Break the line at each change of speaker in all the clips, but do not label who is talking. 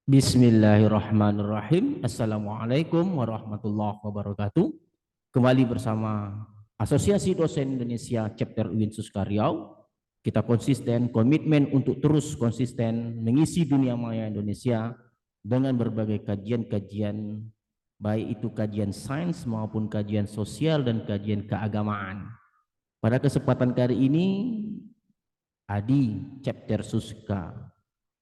Bismillahirrahmanirrahim. Assalamualaikum warahmatullahi wabarakatuh. Kembali bersama Asosiasi Dosen Indonesia Chapter UIN Suskaryau. Kita konsisten, komitmen untuk terus konsisten mengisi dunia maya Indonesia dengan berbagai kajian-kajian, baik itu kajian sains maupun kajian sosial dan kajian keagamaan. Pada kesempatan kali ini, Adi Chapter Suska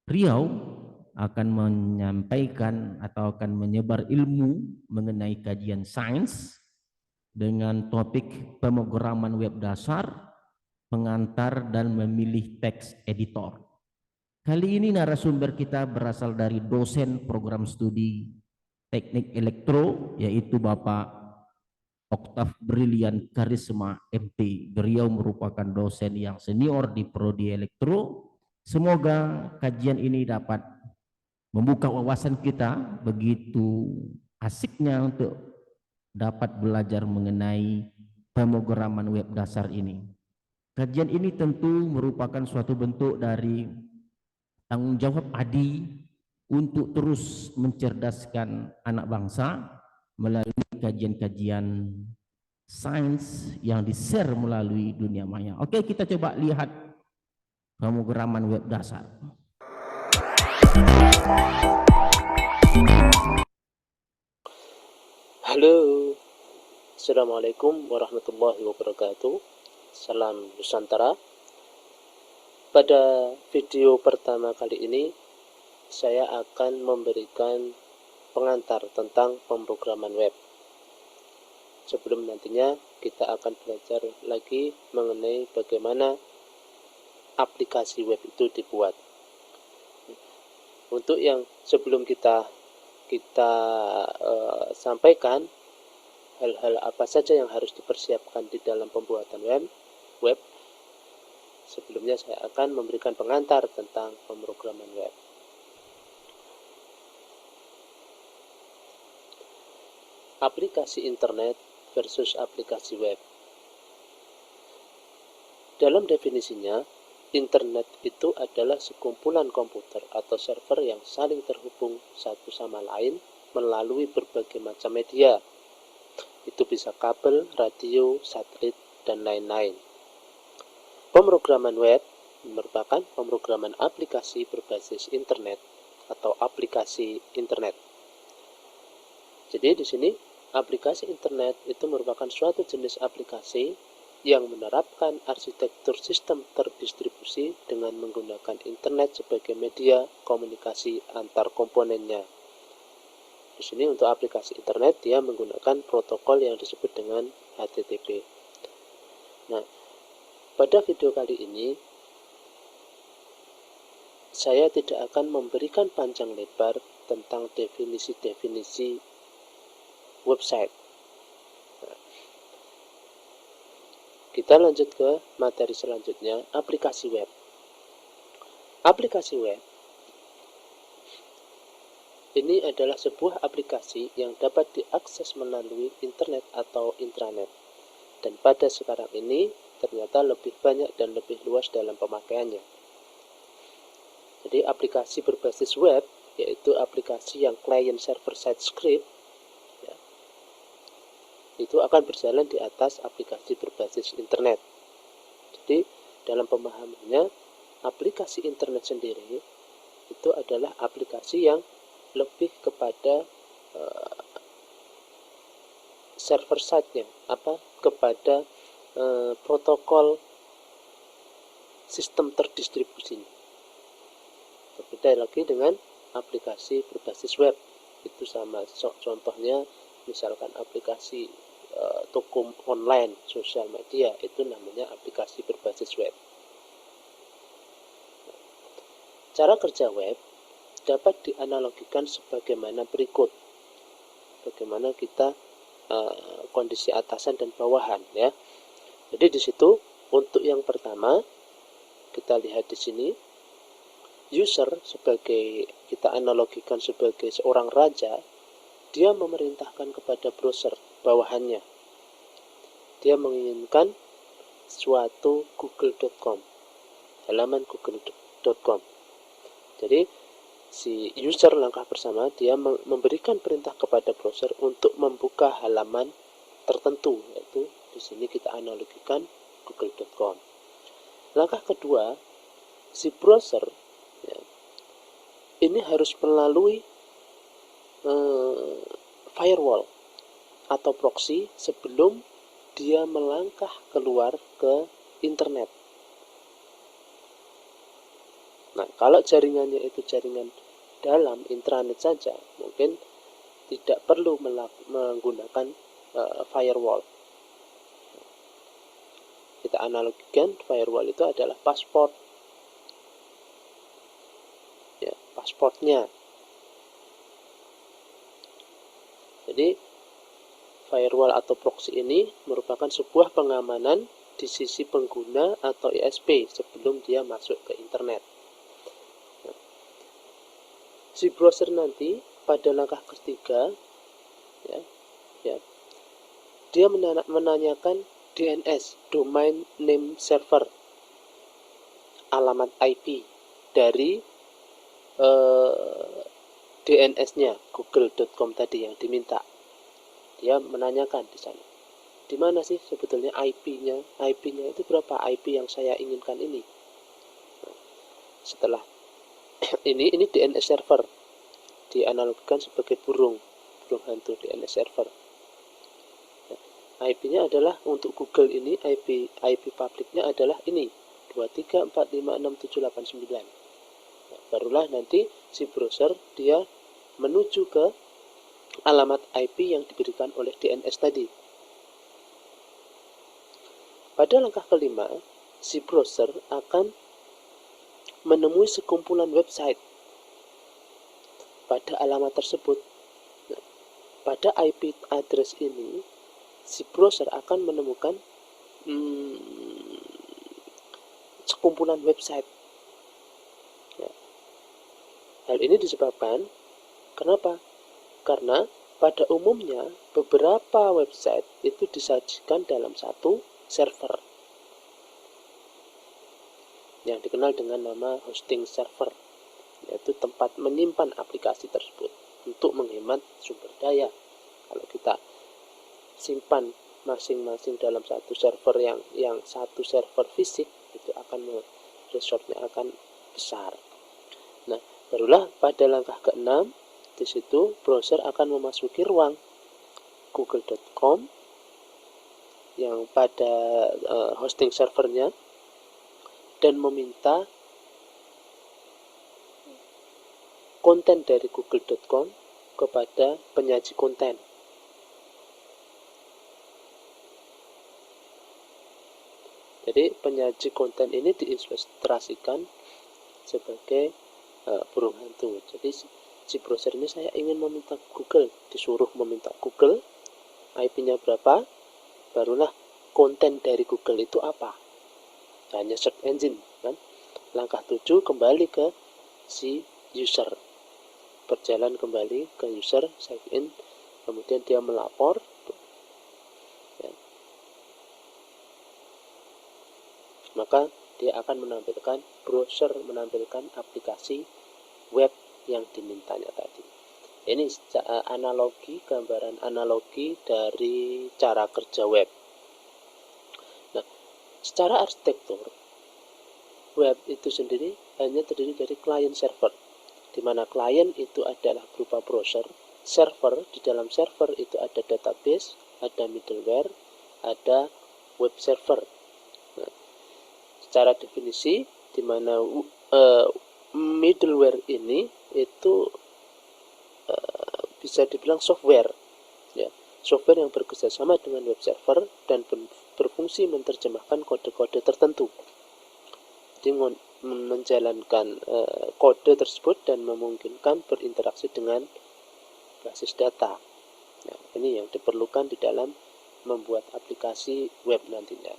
Riau akan menyampaikan atau akan menyebar ilmu mengenai kajian sains dengan topik pemrograman web dasar, pengantar dan memilih teks editor. Kali ini narasumber kita berasal dari dosen program studi teknik elektro, yaitu Bapak Oktav Brilian Karisma MT. Beliau merupakan dosen yang senior di Prodi Elektro. Semoga kajian ini dapat membuka wawasan kita, begitu asiknya untuk dapat belajar mengenai pemrograman web dasar ini. Kajian ini tentu merupakan suatu bentuk dari tanggung jawab Adi untuk terus mencerdaskan anak bangsa melalui kajian-kajian sains yang di-share melalui dunia maya. Oke, kita coba lihat pemrograman web dasar.
Halo, Assalamualaikum warahmatullahi wabarakatuh. Salam Nusantara. Pada video pertama kali ini, saya akan memberikan pengantar tentang pemrograman web. Sebelum nantinya kita akan belajar lagi mengenai bagaimana aplikasi web itu dibuat. Untuk yang sebelum kita sampaikan hal-hal apa saja yang harus dipersiapkan di dalam pembuatan web. Sebelumnya saya akan memberikan pengantar tentang pemrograman web. Aplikasi internet versus aplikasi web. Dalam definisinya, internet itu adalah sekumpulan komputer atau server yang saling terhubung satu sama lain melalui berbagai macam media. Itu bisa kabel, radio, satelit, dan lain-lain. Pemrograman web merupakan pemrograman aplikasi berbasis internet atau aplikasi internet. Jadi di sini aplikasi internet itu merupakan suatu jenis aplikasi yang menerapkan arsitektur sistem terdistribusi dengan menggunakan internet sebagai media komunikasi antar komponennya. Di sini untuk aplikasi internet dia menggunakan protokol yang disebut dengan HTTP. Nah, pada video kali ini saya tidak akan memberikan panjang lebar tentang definisi-definisi website. Kita lanjut ke materi selanjutnya, aplikasi web. Aplikasi web ini adalah sebuah aplikasi yang dapat diakses melalui internet atau intranet. Dan pada sekarang ini ternyata lebih banyak dan lebih luas dalam pemakaiannya. Jadi aplikasi berbasis web, yaitu aplikasi yang client server side script, itu akan berjalan di atas aplikasi berbasis internet. Jadi dalam pemahamannya, aplikasi internet sendiri itu adalah aplikasi yang lebih kepada server side-nya, kepada protokol sistem terdistribusinya. Berbeda lagi dengan aplikasi berbasis web. Itu sama contohnya misalkan aplikasi toko online, sosial media, itu namanya aplikasi berbasis web. Cara kerja web dapat dianalogikan sebagaimana berikut. Bagaimana kita kondisi atasan dan bawahan, ya. Jadi di situ untuk yang pertama kita lihat di sini, user sebagai kita analogikan sebagai seorang raja. Dia memerintahkan kepada browser bawahannya. Dia menginginkan suatu google.com, halaman google.com. Jadi si user langkah pertama dia memberikan perintah kepada browser untuk membuka halaman tertentu, yaitu di sini kita analogikan google.com. Langkah kedua, si browser ya, ini harus melalui firewall atau proxy sebelum dia melangkah keluar ke internet. Nah, kalau jaringannya itu jaringan dalam intranet saja, mungkin tidak perlu menggunakan firewall. Kita analogikan firewall itu adalah pasport, ya, pasportnya. Jadi firewall atau proxy ini merupakan sebuah pengamanan di sisi pengguna atau ISP sebelum dia masuk ke internet. Si browser nanti pada langkah ketiga dia menanyakan DNS, domain name server, alamat IP dari DNS-nya google.com tadi yang diminta. Dia menanyakan di sana, di mana sih sebetulnya IP-nya? IP-nya itu berapa? IP yang saya inginkan ini. Nah, setelah ini DNS server, dianalogikan sebagai burung hantu DNS server. IP-nya adalah untuk Google ini, IP publiknya adalah ini 23456789. Nah, barulah nanti si browser dia menuju ke alamat IP yang diberikan oleh DNS tadi. Pada langkah kelima, si browser akan menemui sekumpulan website pada alamat tersebut. Nah, pada IP address ini, si browser akan menemukan sekumpulan website. Ya. Hal ini disebabkan kenapa? Karena pada umumnya beberapa website itu disajikan dalam satu server yang dikenal dengan nama hosting server, yaitu tempat menyimpan aplikasi tersebut untuk menghemat sumber daya. Kalau kita simpan masing-masing dalam satu server yang satu server fisik, itu akan resource-nya akan besar. Nah, barulah pada langkah ke-6 di situ browser akan memasuki ruang google.com yang pada hosting servernya dan meminta konten dari google.com kepada penyaji konten. Jadi penyaji konten ini diilustrasikan sebagai burung hantu. Jadi si browser ini saya ingin meminta Google, disuruh meminta Google, IP-nya berapa, barulah konten dari Google itu apa. Hanya search engine kan. Langkah 7 kembali ke si user, berjalan kembali ke user, sign in, kemudian dia melapor ya. Maka dia akan menampilkan browser, menampilkan aplikasi web yang dimintanya tadi. Ini analogi, gambaran analogi dari cara kerja web. Nah, secara arsitektur, web itu sendiri hanya terdiri dari client server, di mana klien itu adalah berupa browser, server, di dalam server itu ada database, ada middleware, ada web server. Nah, secara definisi, di mana middleware ini itu bisa dibilang software, ya, software yang bekerjasama dengan web server dan berfungsi menerjemahkan kode-kode tertentu. Jadi menjalankan kode tersebut dan memungkinkan berinteraksi dengan basis data. Nah, ini yang diperlukan di dalam membuat aplikasi web nantinya.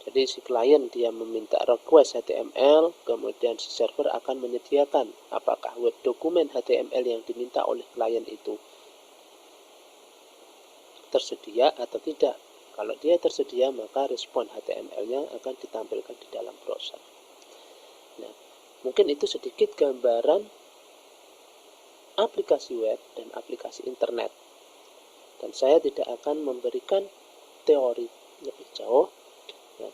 Jadi si klien dia meminta request HTML, kemudian si server akan menyediakan apakah web dokumen HTML yang diminta oleh klien itu tersedia atau tidak. Kalau dia tersedia, maka respon HTML-nya akan ditampilkan di dalam browser. Nah, Mungkin itu sedikit gambaran aplikasi web dan aplikasi internet. Dan saya tidak akan memberikan teori lebih jauh. Ya,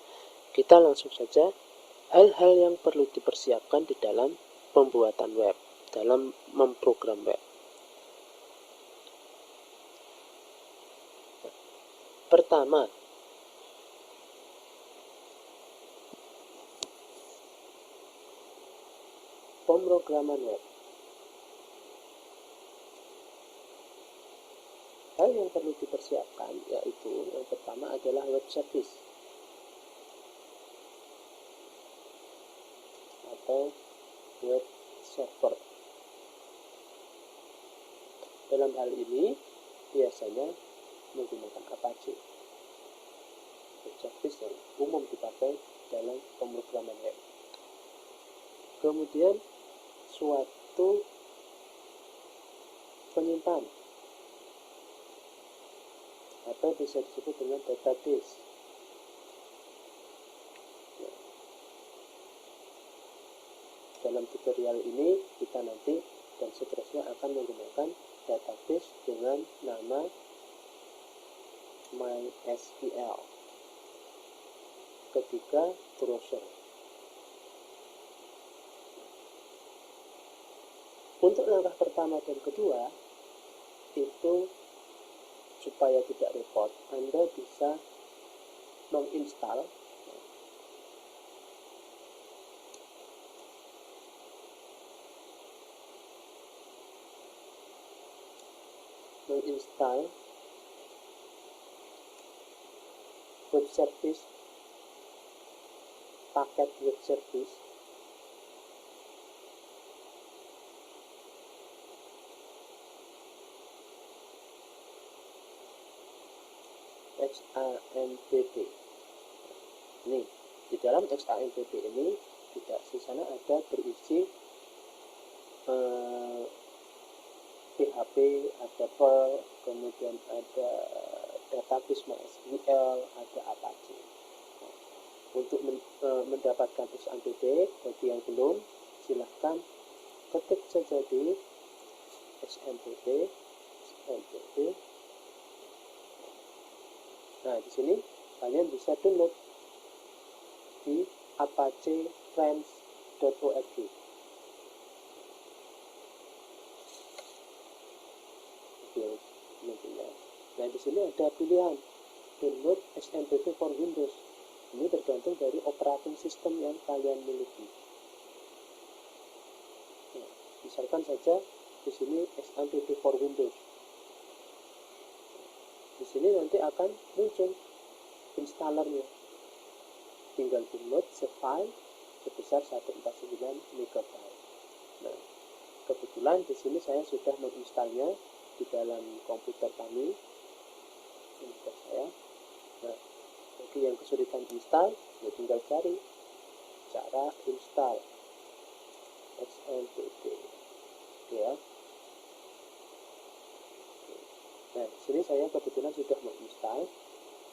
kita langsung saja hal-hal yang perlu dipersiapkan di dalam pembuatan web, dalam memprogram web. Pertama, pemrograman web. Hal yang perlu dipersiapkan yaitu yang pertama adalah web service atau web server. Dalam hal ini biasanya menggunakan Apache, web service yang umum dipakai dalam pemrograman web. Kemudian suatu penyimpan atau bisa disebut dengan database. Nah, dalam tutorial ini kita nanti dan seterusnya akan menggunakan database dengan nama MySQL ketika browser. Untuk langkah pertama dan kedua itu supaya tidak repot, Anda bisa menginstal web service, paket web service XAMPP. Nih, di dalam XAMPP ini di sana ada berisi PHP, ada Perl, kemudian ada database MySQL, ada Apache. Nah, untuk mendapatkan XAMPP, bagi yang belum, silahkan ketik saja di XAMPP. Nah, di sini kalian bisa download di apachefriends.org. Nah, di sini ada pilihan download XAMPP for Windows. Ini tergantung dari operating system yang kalian miliki. Nah, misalkan saja di sini XAMPP for Windows. Di sini nanti akan muncul installernya. Tinggal download save file sebesar 149 MB. Nah, kebetulan di sini saya sudah menginstalnya di dalam komputer kami, komputer saya. Nah, bagi yang kesulitan install, ya tinggal cari cara install XAMPP, ya. Nah, di sini saya kebetulan sudah menginstal.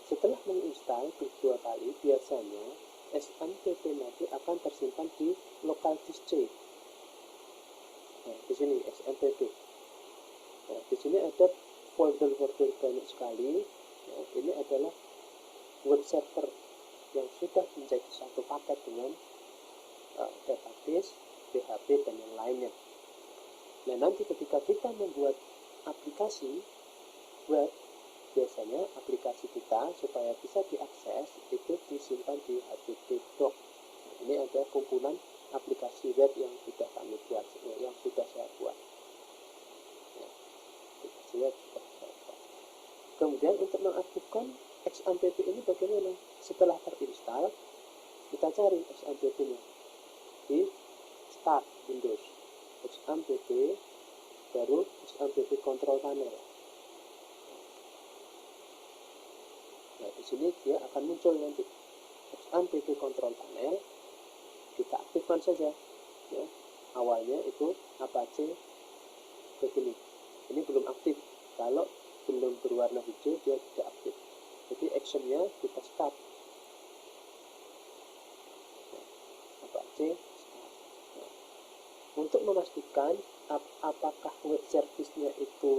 Setelah menginstal kedua kali, biasanya XAMPP nanti akan tersimpan di local disk C. Nah, di sini XAMPP. Nah, di sini ada folder-folder banyak sekali. Nah, ini adalah web server yang sudah menjadi satu paket dengan database, PHP, dan yang lainnya. Nah, nanti ketika kita membuat aplikasi web, biasanya aplikasi kita supaya bisa diakses itu disimpan di HTTP doc. Nah, ini ada kumpulan aplikasi web yang sudah kami buat, yang sudah saya buat. Nah, aplikasi web sudah saya buat. Kemudian untuk mengaktifkan XAMPP ini bagaimana? Setelah terinstall, kita cari XAMPP-nya di Start Windows, XAMPP, baru XAMPP Control Panel. Nah, di sini dia akan muncul nanti XAMPP Control Panel. Kita aktifkan saja. Ya, awalnya itu Apache begini. Ini belum aktif. Kalau belum berwarna hijau dia tidak aktif. Jadi actionnya kita start. Nah, Apache start. Nah, Untuk memastikan apakah web service-nya itu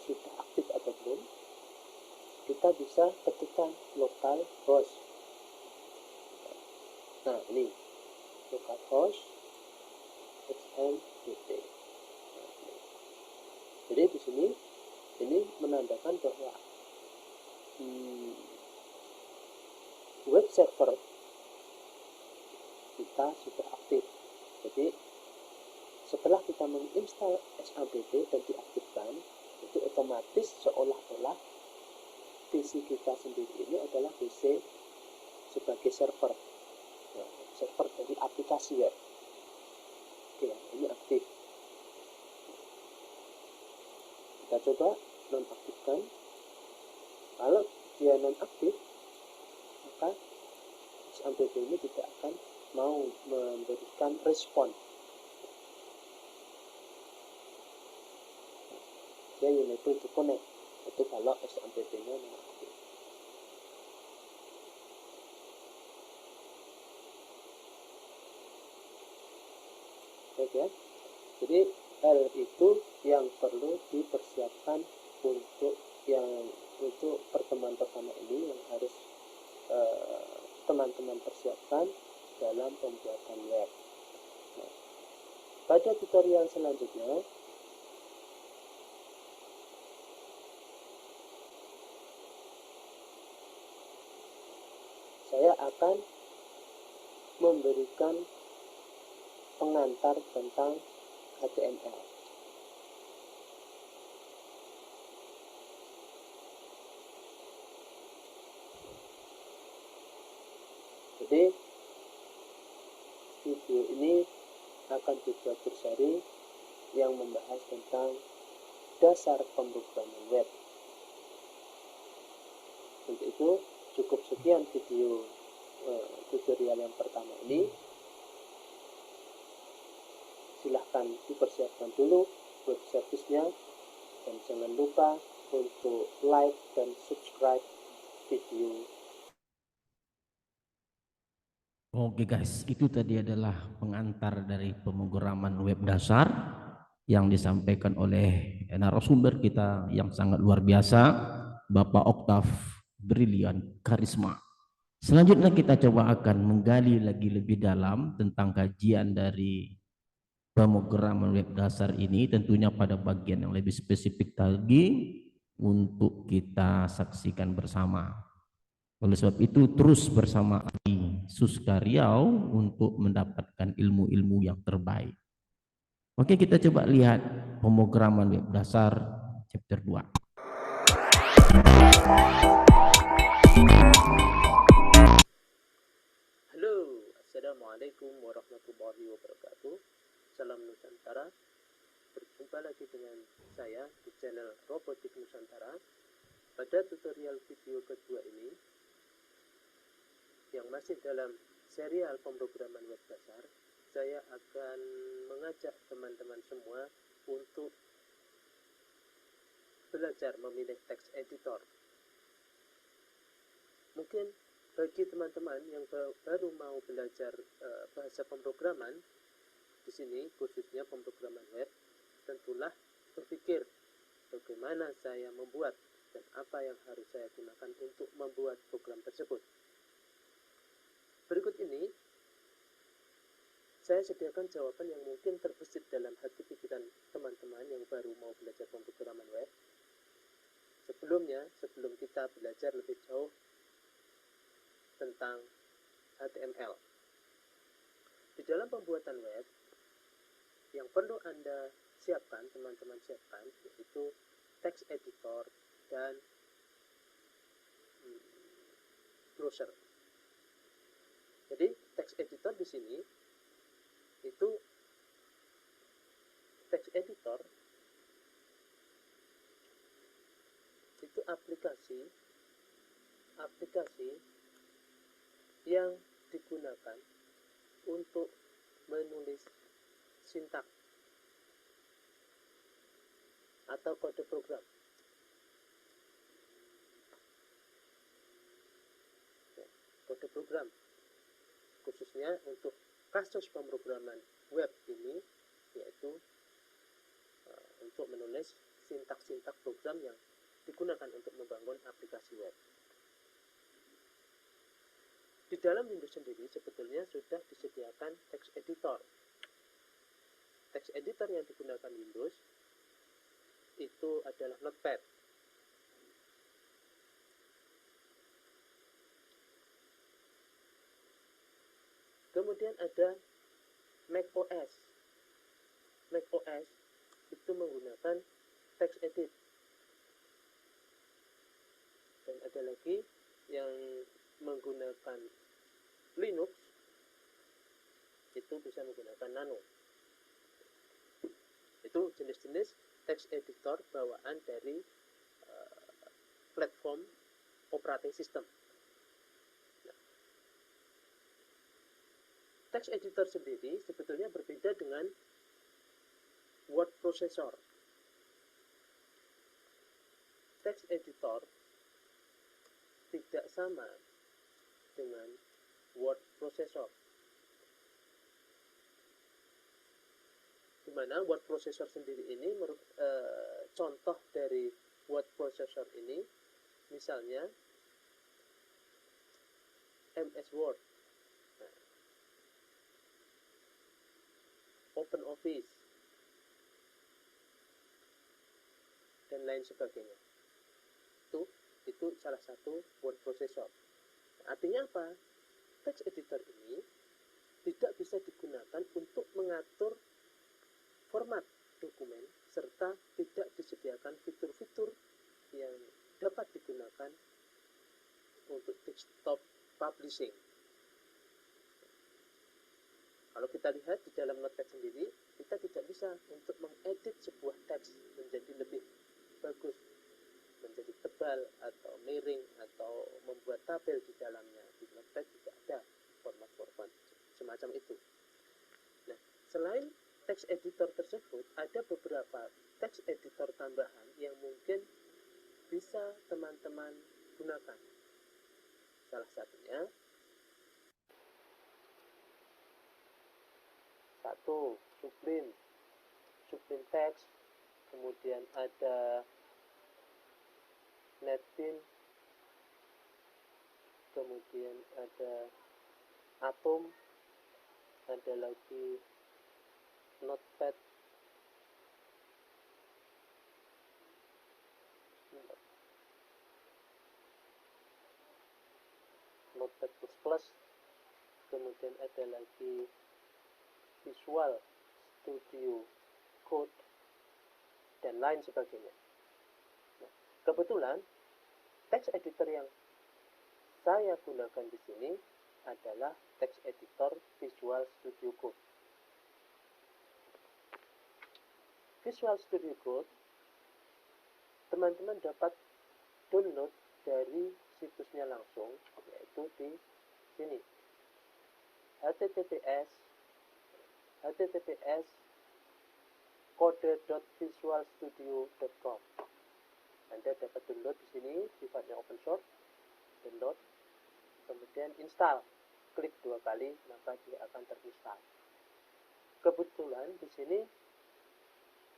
sudah aktif atau belum, kita bisa ketikkan localhost. Nah, ini localhost xmpp. Jadi di sini ini menandakan bahwa web server kita sudah aktif. Jadi setelah kita menginstal xmpp dan diaktifkan, itu otomatis seolah-olah PC kita sendiri ini adalah PC sebagai server, server dari aplikasi web. Oke, ini aktif. Kita coba nonaktifkan. Kalau dia nonaktif, maka xmpp ini tidak akan mau memberikan respon. Dia unable to connect. Itu kalau xmpp-nya nonaktif. Oke ya. Jadi hal itu yang perlu dipersiapkan untuk pertemuan pertama ini, yang harus teman-teman persiapkan dalam pembuatan web. Nah, pada tutorial selanjutnya saya akan memberikan pengantar tentang HTML. Jadi video ini akan dibuat berseri yang membahas tentang dasar pemrograman web. Untuk itu cukup sekian video tutorial yang pertama ini. Silahkan dipersiapkan dulu web service-nya, dan jangan lupa untuk like dan subscribe video.
Oke guys, itu tadi adalah pengantar dari pemrograman web dasar yang disampaikan oleh narasumber kita yang sangat luar biasa, Bapak Oktav Brilian Karisma. Selanjutnya kita coba akan menggali lagi lebih dalam tentang kajian dari pemrograman web dasar ini, tentunya pada bagian yang lebih spesifik lagi untuk kita saksikan bersama. Oleh sebab itu terus bersama Ali Suskaryau untuk mendapatkan ilmu-ilmu yang terbaik. Oke, kita coba lihat pemrograman web dasar chapter 2.
Halo, Assalamualaikum warahmatullahi wabarakatuh. Salam Nusantara. Berjumpa lagi dengan saya di channel Robotik Nusantara. Pada tutorial video kedua ini, yang masih dalam serial pemrograman web dasar, saya akan mengajak teman-teman semua untuk belajar memilih text editor. Mungkin bagi teman-teman yang baru mau belajar bahasa pemrograman, di sini khususnya pemrograman web, tentulah berpikir bagaimana saya membuat dan apa yang harus saya gunakan untuk membuat program tersebut. Berikut ini saya sediakan jawaban yang mungkin terbesit dalam hati pikiran teman-teman yang baru mau belajar pemrograman web. Sebelum kita belajar lebih jauh tentang HTML. Di dalam pembuatan web, yang perlu Anda siapkan, teman-teman siapkan, yaitu text editor dan browser. Jadi text editor di sini itu text editor itu aplikasi yang digunakan untuk menulis sintaks atau kode program. Kode program khususnya untuk kasus pemrograman web ini untuk menulis sintak-sintak program yang digunakan untuk membangun aplikasi web. Di dalam Windows sendiri sebetulnya sudah disediakan text editor. Text editor yang digunakan Windows itu adalah Notepad. Kemudian ada macOS. macOS itu menggunakan TextEdit. Dan ada lagi yang menggunakan Linux, itu bisa menggunakan Nano. Itu jenis-jenis text editor bawaan dari platform operating system. Nah, text editor sendiri sebetulnya berbeda dengan word processor. Text editor tidak sama dengan word processor. Di mana word processor sendiri ini contoh dari word processor ini misalnya MS Word, OpenOffice, dan lain sebagainya. Itu salah satu word processor. Artinya apa? Text editor ini tidak bisa digunakan untuk mengatur format dokumen serta tidak disediakan fitur-fitur yang dapat digunakan untuk desktop publishing. Kalau kita lihat di dalam Notepad sendiri, kita tidak bisa untuk mengedit sebuah teks menjadi lebih bagus, menjadi tebal atau miring atau membuat tabel di dalamnya. Di Notepad tidak ada format-format semacam itu. Nah, selain text editor tersebut, ada beberapa text editor tambahan yang mungkin bisa teman-teman gunakan. Salah satunya Sublime Text, kemudian ada NetBeans, kemudian ada Atom, ada lagi Notepad, Notepad++, kemudian ada lagi Visual Studio Code, dan lain sebagainya. Nah, kebetulan text editor yang saya gunakan di sini adalah text editor Visual Studio Code. Visual Studio Code teman-teman dapat download dari situsnya langsung, yaitu di sini, https://code.visualstudio.com. Anda dapat download di sini, sifatnya open source. Download, kemudian install, klik 2 kali maka dia akan terinstall. Kebetulan di sini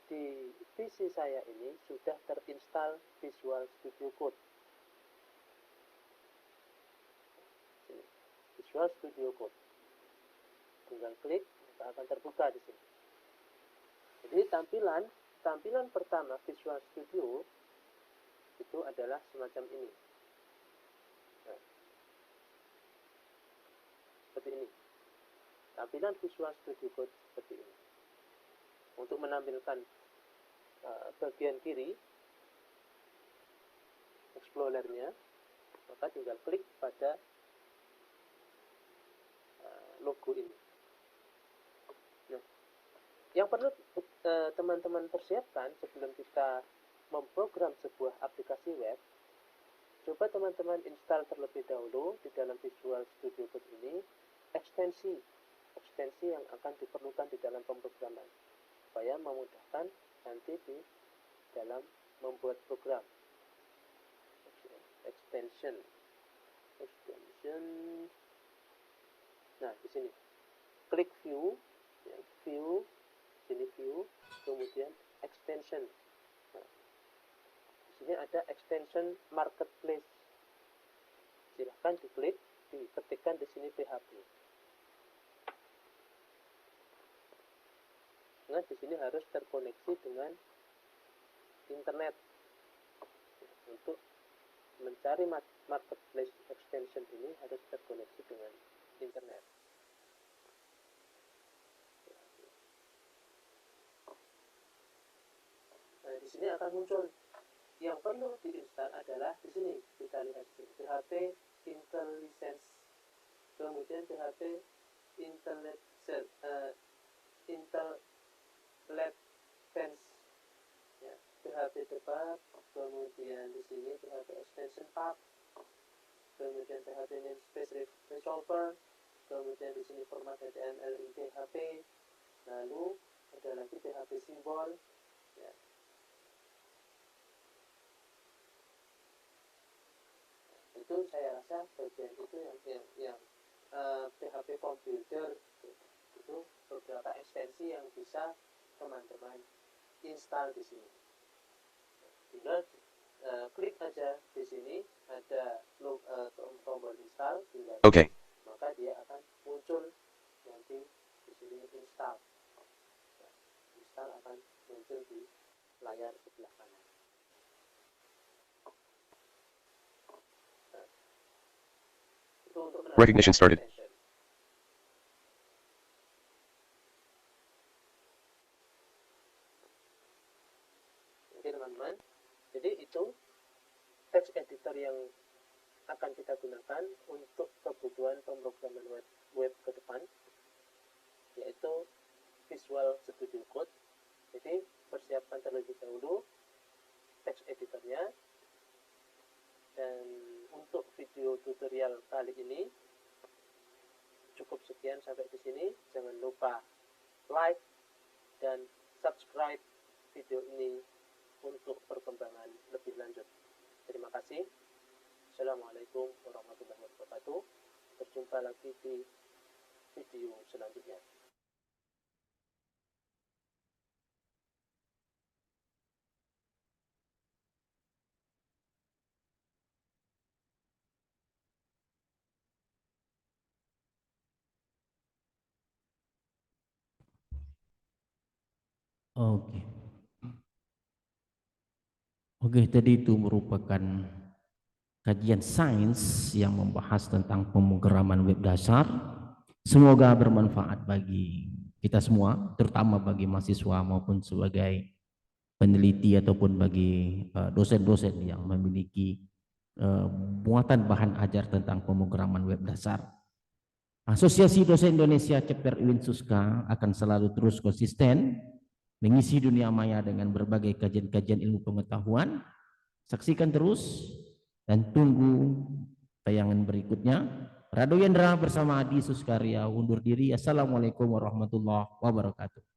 di PC saya ini sudah terinstall Visual Studio Code. Sini, Visual Studio Code. Tinggal klik maka akan terbuka di sini. Jadi tampilan pertama Visual Studio itu adalah semacam ini. Nah, seperti ini. Tampilan Visual Studio Code seperti ini. Untuk menampilkan bagian kiri Explorer-nya, maka tinggal klik pada logo ini. Nah, yang perlu teman-teman persiapkan sebelum kita memprogram sebuah aplikasi web, coba teman-teman install terlebih dahulu di dalam Visual Studio Code ini ekstensi yang akan diperlukan di dalam pemrograman, supaya memudahkan nanti di dalam membuat program. Extension. Nah, di sini klik view, sini view, kemudian extension. Nah, di sini ada extension marketplace. Silahkan diklik, diketikkan di sini PHP. Nah, di sini harus terkoneksi dengan internet. Untuk mencari marketplace extension ini harus terkoneksi dengan internet. Nah, di sini akan muncul yang perlu diinstal adalah di sini kita lihat di sini PHP IntelliSense, kemudian PHP IntelliSense, ya, PHP Debug, kemudian di sini PHP Extension Path, kemudian PHP Namespace Resolver, kemudian di sini format HTML in PHP, lalu ada lagi PHP Simbol, ya. Itu saya rasa bagian itu yang PHP Computer itu beberapa ekstensi yang bisa teman-teman install di sini. Tinggal klik aja di sini ada tombol install,
Oke.
maka dia akan muncul nanti di sini install. Install akan muncul di layar sebelah kanan.
Recognition started.
Oke teman-teman, jadi itu text editor yang akan kita gunakan untuk kebutuhan pemrograman web ke depan, yaitu Visual Studio Code. Jadi persiapkan terlebih dahulu text editornya. Dan untuk video tutorial kali ini cukup sekian sampai di sini. Jangan lupa like dan subscribe video ini untuk perkembangan lebih lanjut. Terima kasih. Assalamualaikum warahmatullahi wabarakatuh. Berjumpa lagi di video selanjutnya.
Oke. Oke, tadi itu merupakan kajian sains yang membahas tentang pemrograman web dasar. Semoga bermanfaat bagi kita semua, terutama bagi mahasiswa maupun sebagai peneliti ataupun bagi dosen-dosen yang memiliki muatan bahan ajar tentang pemrograman web dasar. Asosiasi Dosen Indonesia Chapter UIN Suska akan selalu terus konsisten mengisi dunia maya dengan berbagai kajian-kajian ilmu pengetahuan. Saksikan terus dan tunggu tayangan berikutnya. Rado Yendra bersama Adi Suskarya undur diri. Assalamualaikum warahmatullahi wabarakatuh.